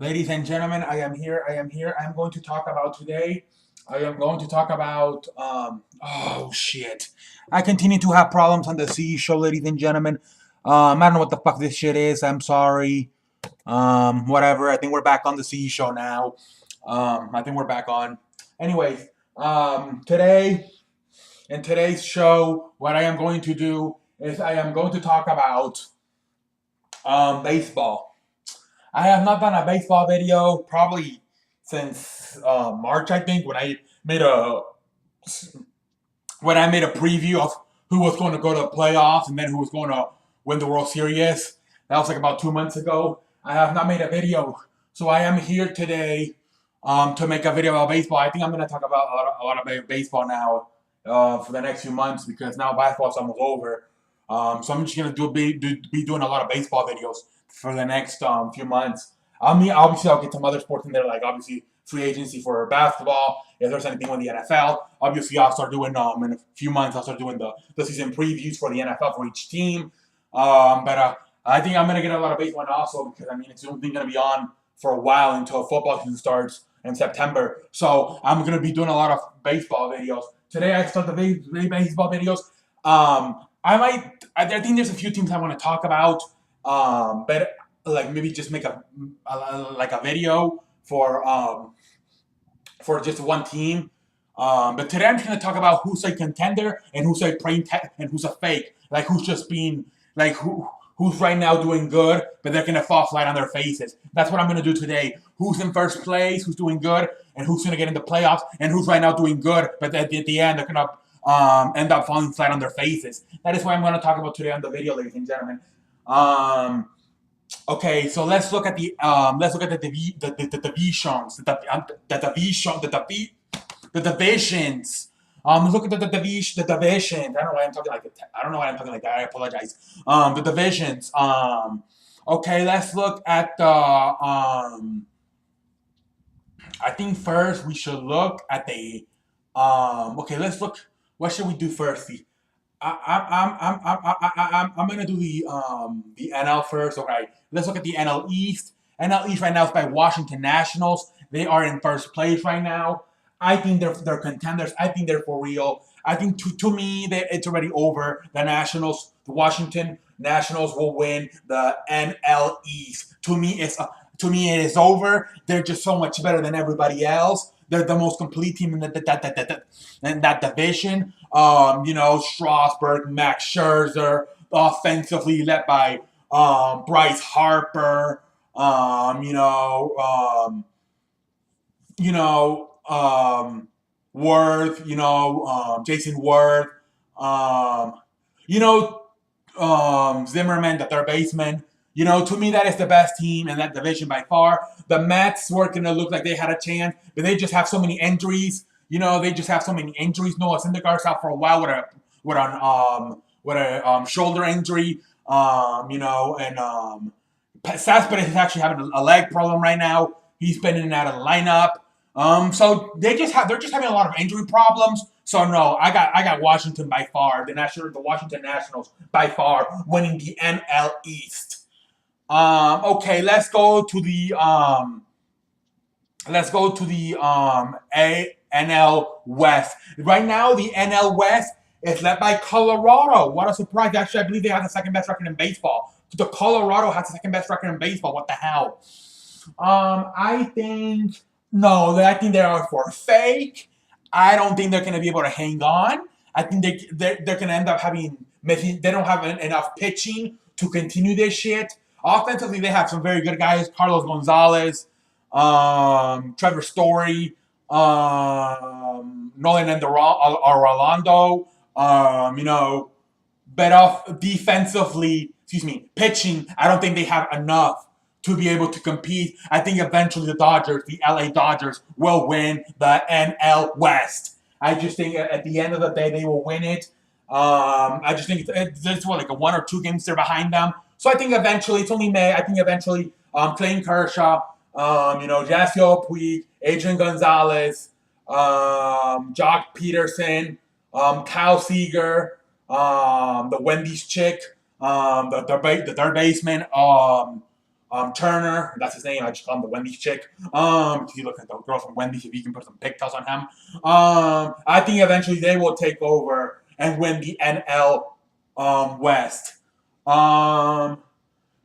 Ladies and gentlemen, I am here. I am here. I'm going to talk about today. I am going to talk about. Oh, shit. I continue to have problems on the C show, ladies and gentlemen. I don't know what the fuck this shit is. I'm sorry. Whatever. I think we're back on the C show now. I think we're back on. Anyways, today, in today's show, what I am going to do is I am going to talk about baseball. I have not done a baseball video probably since March, I think, made a when I made a preview of who was going to go to the playoffs and then who was going to win the World Series. That was like about 2 months ago. I have not made a video, so I am here today to make a video about baseball. I think I'm going to talk about a lot of baseball now for the next few months because now basketball's almost over. So I'm just going to be doing a lot of baseball videos for the next few months. Obviously, I'll get some other sports in there, like obviously free agency for basketball. If there's anything with the NFL, obviously I'll start doing in a few months. I'll start doing the season previews for the NFL for each team. But I think I'm gonna get a lot of baseball also because I mean it's only gonna be on for a while until football season starts in September. So I'm gonna be doing a lot of baseball videos. Today I start the baseball videos. I think there's a few teams I want to talk about. But like maybe just make a video for just one team. But today I'm just gonna talk about who's a contender and who's a and who's a fake. Like who's just being like who's right now doing good, but they're gonna fall flat on their faces. That's what I'm gonna do today. Who's in first place, who's doing good, and who's gonna get into playoffs, and who's right now doing good, but at the end they're gonna end up falling flat on their faces. That is what I'm gonna talk about today on the video, ladies and gentlemen. Okay, so let's look at the divisions, the divisions. Look at the divisions. I don't know why I'm talking like that. I don't know why I'm talking like that. I apologize. The divisions. Okay, let's look at the. I think first we should look at the. Okay, let's look. What should we do first? I'm gonna do the NL first. Okay, let's look at the NL East. NL East right now is by Washington Nationals. They are in first place right now. I think they're contenders. I think they're for real. I think to me that it's already over. The Washington Nationals will win the NL East. To me it is over. They're just so much better than everybody else. They're the most complete team in that division. Strasburg, Max Scherzer, offensively led by Bryce Harper. Worth. Jason Worth. Zimmerman, the third baseman. To me, that is the best team in that division by far. The Mets were going to look like they had a chance, but they just have so many injuries. They just have so many injuries. Noah Syndergaard's out for a while with a shoulder injury. Cespedes is actually having a leg problem right now. He's been in and out of the lineup. So they're just having a lot of injury problems. So no, I got Washington by far. The Washington Nationals by far winning the NL East. Okay, let's go to the NL West. Right now, the NL West is led by Colorado. What a surprise! Actually, I believe they have the second best record in baseball. The Colorado has the second best record in baseball. What the hell? I think no. I think they are for fake. I don't think they're going to be able to hang on. I think they're going to end up they don't have enough pitching to continue this shit. Offensively, they have some very good guys. Carlos Gonzalez, Trevor Story, Nolan Rolando. But off defensively, pitching, I don't think they have enough to be able to compete. I think eventually the LA Dodgers, will win the NL West. I just think at the end of the day, they will win it. I just think it's like a 1 or 2 games they're behind them. So I think eventually, it's only May. I think eventually, Clayton Kershaw, Yasiel Puig, Adrian Gonzalez, Jock Peterson, Kyle Seager, the Wendy's chick, the third baseman, Turner, that's his name. I just call him the Wendy's chick. If you look at the girl from Wendy's, if you can put some pigtails on him. I think eventually they will take over and win the NL West.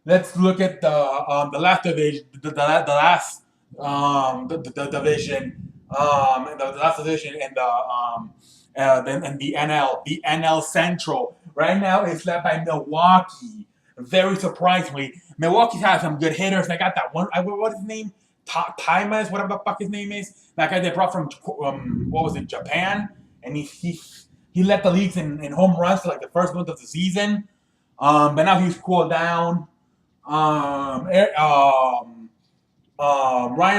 Let's look at the last division, the last the division, the last division in the NL, the NL Central. Right now, it's led by Milwaukee. Very surprisingly, Milwaukee's had some good hitters. They got that one. What's his name? Timas, whatever the fuck his name is. That guy they brought from what was it, Japan, and he led the leagues in home runs for like the first month of the season. But now he's cooled down. Ryan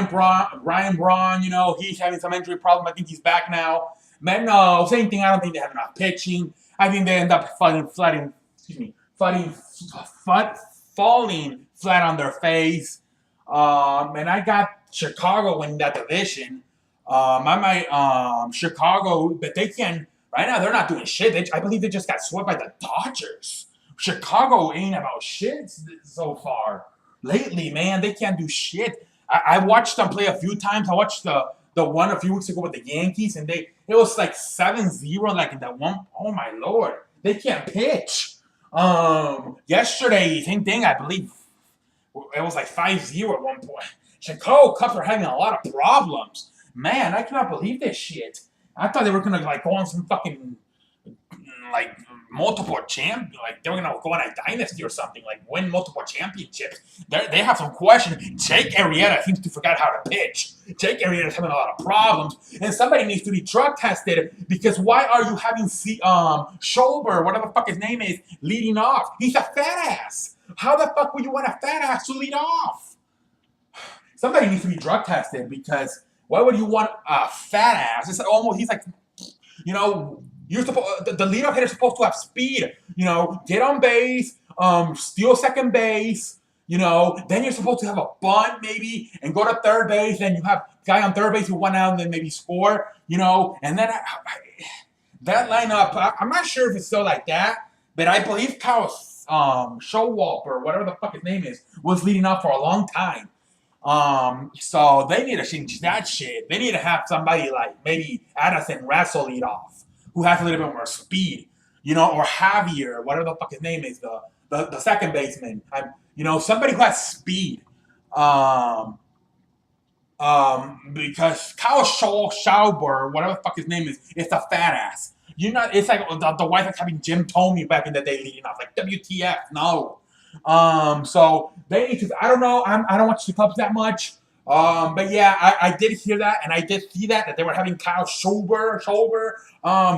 Braun, you know, he's having some injury problem. I think he's back now. But no, same thing. I don't think they have enough pitching. I think they end up falling flat on their face. And I got Chicago winning that division. I might Chicago, but they can right now. They're not doing shit. I believe they just got swept by the Dodgers. Chicago ain't about shit so far. Lately, man, they can't do shit. I watched them play a few times. I watched the one a few weeks ago with the Yankees, and it was like 7-0, like in that one. Oh my lord, they can't pitch. Yesterday, same thing. I believe it was like 5-0 at one point. Chicago Cubs are having a lot of problems. Man, I cannot believe this shit. I thought they were gonna like go on some fucking like multiple like they were gonna go on a dynasty or something, like win multiple championships. They have some questions. Jake Arrieta seems to forget how to pitch. Jake Arrieta's having a lot of problems, and somebody needs to be drug tested because why are you having Schobert, whatever the fuck his name is, leading off? He's a fat ass. How the fuck would you want a fat ass to lead off? Somebody needs to be drug tested because why would you want a fat ass? It's almost he's like, you know. You're supposed the leadoff hitter's supposed to have speed, you know, get on base, steal second base, you know, then you're supposed to have a bunt maybe and go to third base, then you have guy on third base who went out and then maybe score, you know, and then that lineup, I'm not sure if it's still like that, but I believe Kyle Showalter, whatever the fuck his name is, was leading off for a long time. So they need to change that shit. They need to have somebody like maybe Addison Russell lead off, who has a little bit more speed, you know, or Javier, whatever the fuck his name is, the second baseman. You know, somebody who has speed. Because Kyle Schauber, whatever the fuck his name is a fat ass. You're not. It's like the White Sox having Jim Thome back in the day leading off, like WTF? No. So they need to. I don't know. I don't watch the Cubs that much. But yeah, I did hear that, and I did see that they were having Kyle Schauber,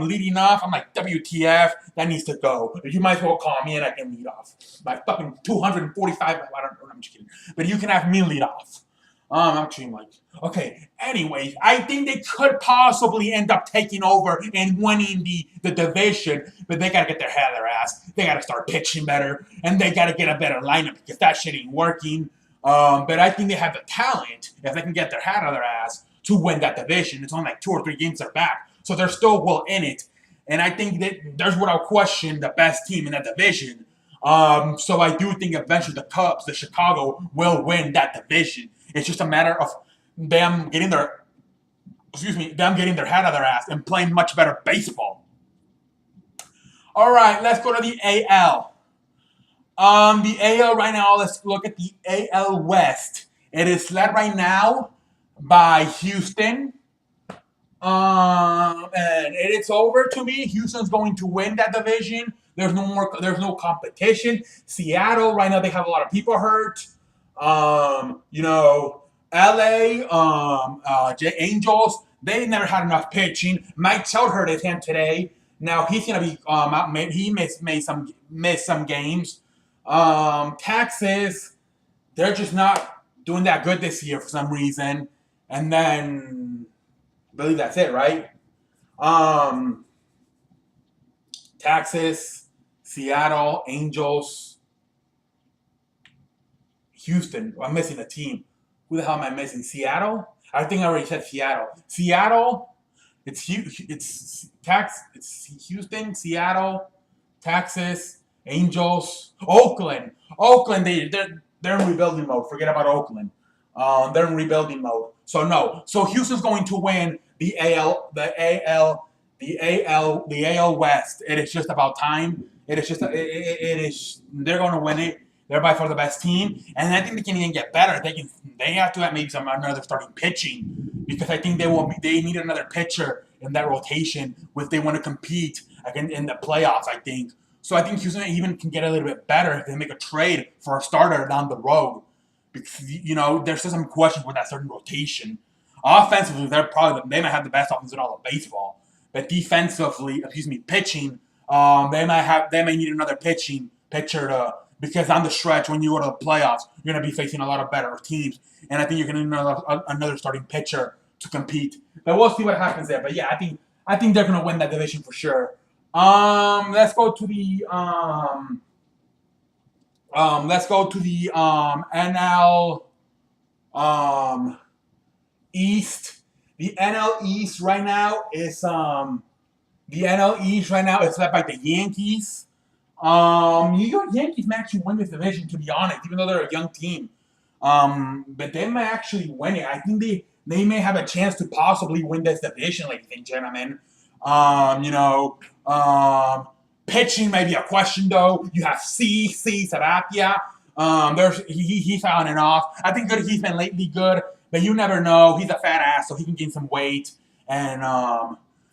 leading off. I'm like, WTF? That needs to go. You might as well call me and I can lead off. By fucking 245. I don't know. I'm just kidding. But you can have me lead off. I'm actually like, okay. Anyways, I think they could possibly end up taking over and winning the division, but they gotta get their head out of their ass. They gotta start pitching better, and they gotta get a better lineup because that shit ain't working. But I think they have the talent, if they can get their hat out of their ass, to win that division. It's only like 2 or 3 games they're back. So they're still well in it. And I think that there's without question the best team in that division. So I do think eventually the Cubs, the Chicago, will win that division. It's just a matter of them getting their hat out of their ass and playing much better baseball. All right, let's go to the AL. The AL right now, let's look at the AL West. It is led right now by Houston. And it's over to me. Houston's going to win that division. There's no competition. Seattle, right now they have a lot of people hurt. You know, LA, Angels, they never had enough pitching. Mike Trout hurt his hand today. Now he's gonna be out. He missed some games. Texas, they're just not doing that good this year for some reason. And then, I believe that's it, right? Texas, Seattle, Angels, Houston. I'm missing a team. Who the hell am I missing? Seattle? I think I already said Seattle. Seattle, it's Houston, Seattle, Texas, Angels, Oakland. Oakland, they're in rebuilding mode. Forget about Oakland. They're in rebuilding mode. So no. So Houston's going to win the AL West. It is just about time. It is just it is they're going to win it. They're by far the best team, and I think they can even get better. They have to have maybe another starting pitching because I think they need another pitcher in that rotation if they want to compete again in the playoffs. I think so. I think Houston even can get a little bit better if they make a trade for a starter down the road because there's still some questions with that certain rotation. Offensively, they might have the best offense in all of baseball, but defensively, pitching, they may need another pitcher to because on the stretch when you go to the playoffs, you're going to be facing a lot of better teams, and I think you're going to need another starting pitcher to compete. But we'll see what happens there. But yeah, I think they're going to win that division for sure. Let's go to the NL East. The NL East right now is led by the Yankees. New York Yankees may actually win this division, to be honest, even though they're a young team. But they may actually win it. I think they may have a chance to possibly win this division, ladies and gentlemen. Pitching may be a question though. You have Sabathia. He's on and off. I think he's been lately good, but you never know. He's a fat ass, so he can gain some weight. And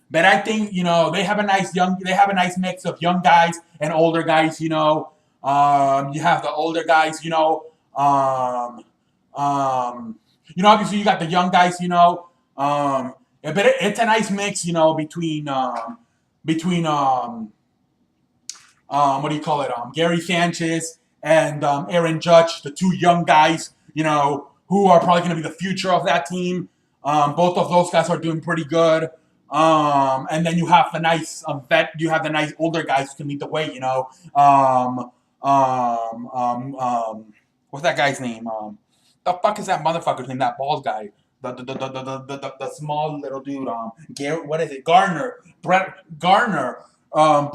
but I think they have a nice mix of young guys and older guys. You have the older guys. Obviously you got the young guys. But it's a nice mix. Between what do you call it? Gary Sanchez and Aaron Judge, the two young guys. Who are probably going to be the future of that team. Both of those guys are doing pretty good. And then you have the nice older guys who can lead the way. What's that guy's name? The fuck is that motherfucker's name? That bald guy, the small little dude. What is it? Brett Gardner, a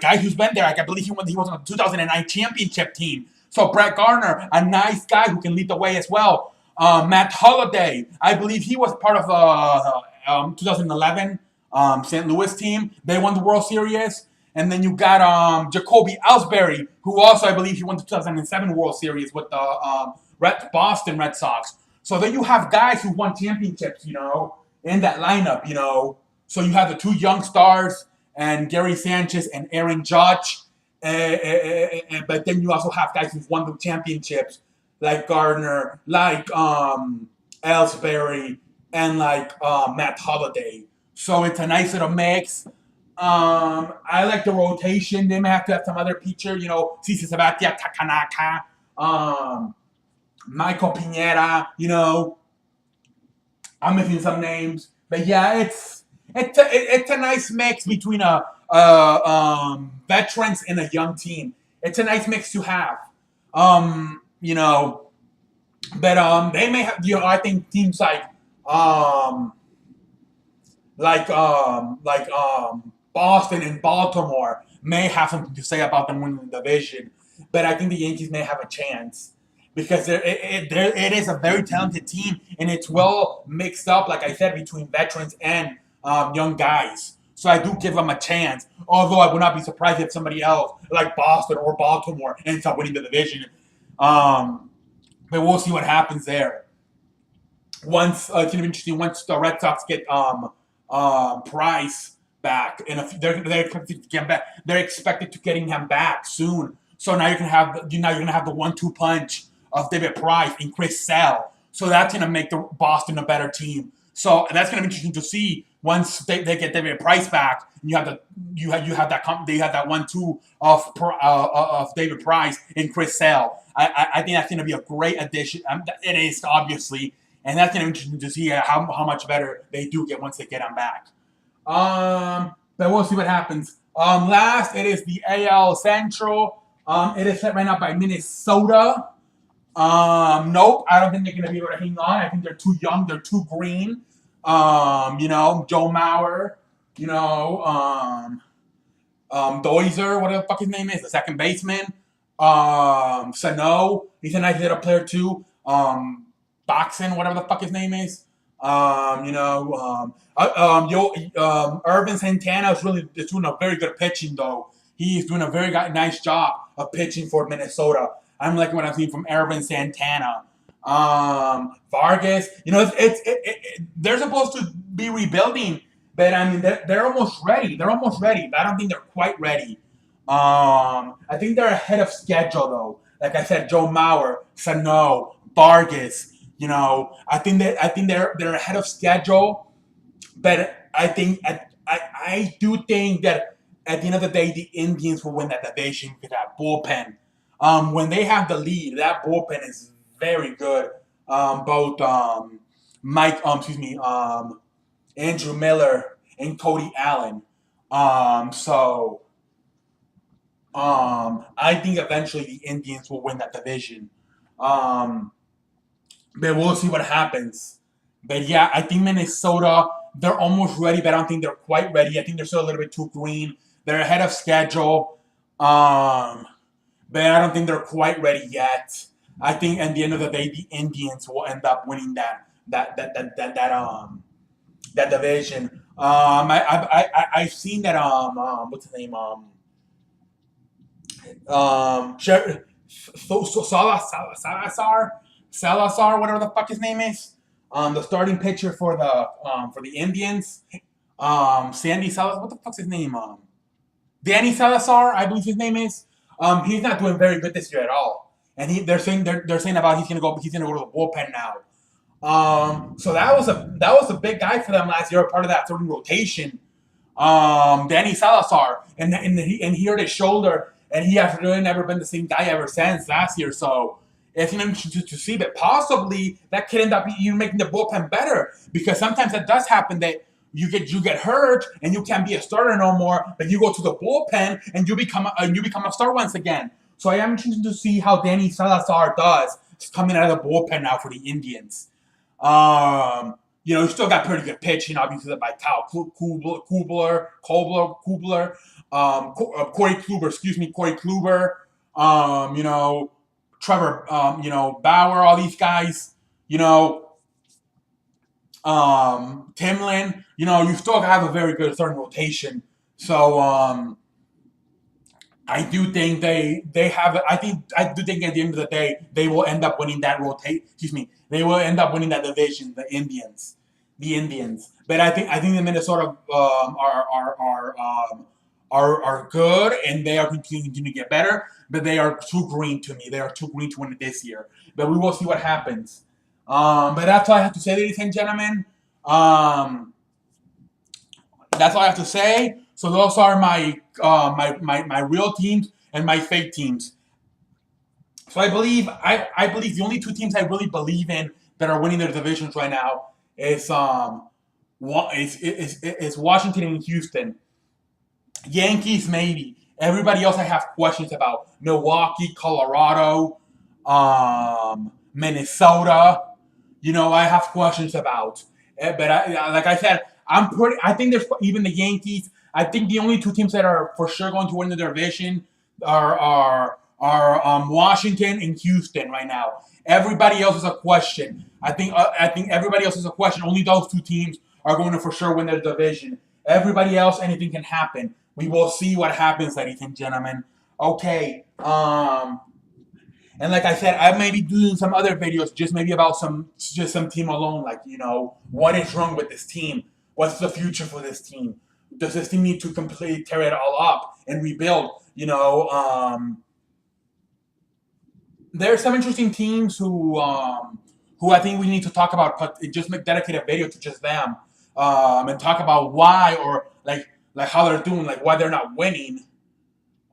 guy who's been there. I believe he was on the 2009 championship team. So Brett Gardner, a nice guy who can lead the way as well. Matt Holliday, I believe he was part of the 2011 St. Louis team. They won the World Series. And then you got Jacoby Ellsbury, who also, I believe, he won the 2007 World Series with the Boston Red Sox. So then you have guys who won championships, in that lineup, So you have the two young stars and Gary Sanchez and Aaron Judge. But then you also have guys who've won the championships, like Gardner, like Ellsbury, and like Matt Holliday. So it's a nice little mix. I like the rotation. They may have to have some other pitcher, CC Sabathia, Takanaka, Michael Pineda. I'm missing some names, but yeah, it's a nice mix between veterans and a young team. It's a nice mix to have. But they may have, I think teams like Boston and Baltimore may have something to say about them winning the division. But I think the Yankees may have a chance because it is a very talented team and it's well mixed up, like I said, between veterans and young guys. So I do give them a chance. Although I would not be surprised if somebody else, like Boston or Baltimore, ends up winning the division. But we'll see what happens there. It's going to be interesting once the Red Sox get Price back, and they're expected to get back. They're expected to getting him back soon. So now you're gonna have the 1-2 punch of David Price and Chris Sale. So that's gonna make the Boston a better team. So that's gonna be interesting to see once they get David Price back. And you have that 1-2 of David Price and Chris Sale. I think that's gonna be a great addition. It is obviously, and that's gonna be interesting to see how much better they do get once they get him back. But we'll see what happens. Last, it is the AL Central. It is set right now by Minnesota. Nope, I don't think they're going to be able to hang on. I think they're too young. They're too green. Joe Mauer, Dozier, whatever the fuck his name is, the second baseman. Sano, he's a nice little player too. Boxing, whatever the fuck his name is. Irvin Santana is doing a very good pitching though. He's doing a very nice job of pitching for Minnesota. I'm liking what I'm seeing from Irvin Santana. Vargas, they're supposed to be rebuilding, but I mean they're almost ready. They're almost ready, but I don't think they're quite ready. I think they're ahead of schedule though. Like I said, Joe Mauer, Sano, Vargas. I think they're ahead of schedule, but I do think that at the end of the day, the Indians will win that division with that bullpen. When they have the lead, that bullpen is very good. Both Andrew Miller and Cody Allen. So I think eventually the Indians will win that division. Um, but we'll see what happens. But yeah, I think Minnesota, they're almost ready, but I don't think they're quite ready. I think they're still a little bit too green. They're ahead of schedule. Um, but I don't think they're quite ready yet. I think at the end of the day, the Indians will end up winning that division. I've seen that what's his name Salazar, whatever the fuck his name is, the starting pitcher for the Indians, Sandy Salazar, what the fuck's his name, Danny Salazar, I believe his name is. He's not doing very good this year at all, and they're saying about he's gonna go to the bullpen now. So that was a big guy for them last year, part of that starting rotation. Danny Salazar, and he hurt his shoulder, and he has really never been the same guy ever since last year. So it's interesting to see that possibly that could end up even making the bullpen better, because sometimes that does happen that you get hurt and you can't be a starter no more, but you go to the bullpen and you become a star once again. So I am interested to see how Danny Salazar does coming out of the bullpen now for the Indians. You still got pretty good pitching, obviously, by Kyle Kubler, Corey Kluber, Corey Kluber, Trevor, Bauer, all these guys, Timlin, you still have a very good starting rotation. So, I do think they have. I do think at the end of the day they will end up winning that rotate. Excuse me. They will end up winning that division. The Indians. But I think the Minnesota are good, and they are continuing to get better. But they are too green to me. They are too green to win it this year. But we will see what happens. But that's all I have to say, ladies and gentlemen. That's all I have to say. So those are my real teams and my fake teams. So I believe the only two teams I really believe in that are winning their divisions right now is Washington and Houston. Yankees maybe. Everybody else I have questions about. Milwaukee, Colorado, Minnesota. I have questions about. But like I said, I think there's even the Yankees. I think the only two teams that are for sure going to win the division are Washington and Houston right now. Everybody else is a question. I think everybody else is a question. Only those two teams are going to for sure win their division. Everybody else, anything can happen. We will see what happens, ladies and gentlemen. Okay. And like I said, I may be doing some other videos just maybe about some team alone. Like, what is wrong with this team? What's the future for this team? Does this team need to completely tear it all up and rebuild? There's some interesting teams who I think we need to talk about, but just make dedicated video to just them, and talk about why, or like how they're doing, like why they're not winning,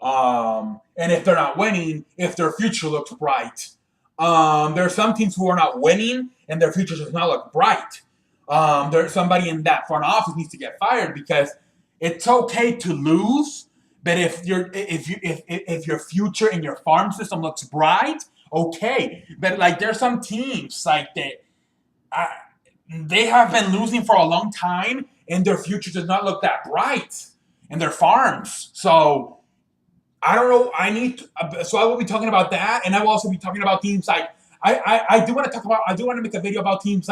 and if they're not winning, if their future looks bright. There are some teams who are not winning and their future does not look bright. There's somebody in that front office needs to get fired, because it's okay to lose, but if your future in your farm system looks bright, okay. But like there's some teams like they have been losing for a long time and their future does not look that bright in their farms. So I don't know. I need to, so I will be talking about that, and I will also be talking about teams like I do want to talk about. I do want to make a video about teams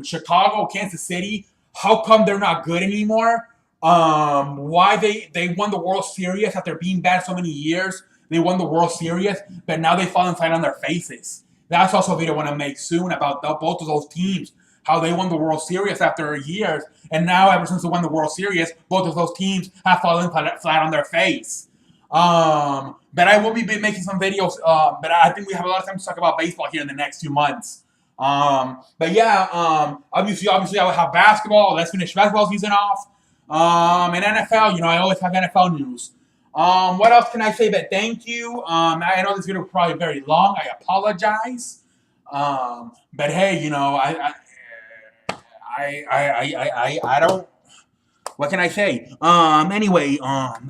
Chicago, Kansas City. How come they're not good anymore? Why they won the World Series after being bad so many years? They won the World Series, but now they fall flat on their faces. That's also a video I want to make soon about both of those teams, how they won the World Series after years, and now ever since they won the World Series, both of those teams have fallen flat on their face. But I will be making some videos. But I think we have a lot of time to talk about baseball here in the next few months. But yeah, obviously, I will have basketball. Let's finish basketball season off. And NFL, I always have NFL news. What else can I say? But thank you. I know this video is probably very long. I apologize. But hey, I don't. What can I say? Anyway,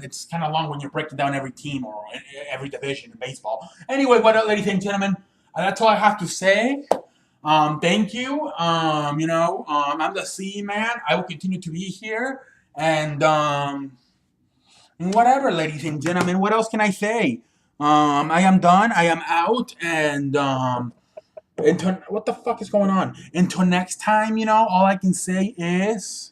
it's kind of long when you're breaking down every team or every division in baseball. Anyway, what up, ladies and gentlemen? That's all I have to say. Thank you. I'm the C man. I will continue to be here, and whatever, ladies and gentlemen. What else can I say? I am done. I am out, and what the fuck is going on? Until next time, all I can say is.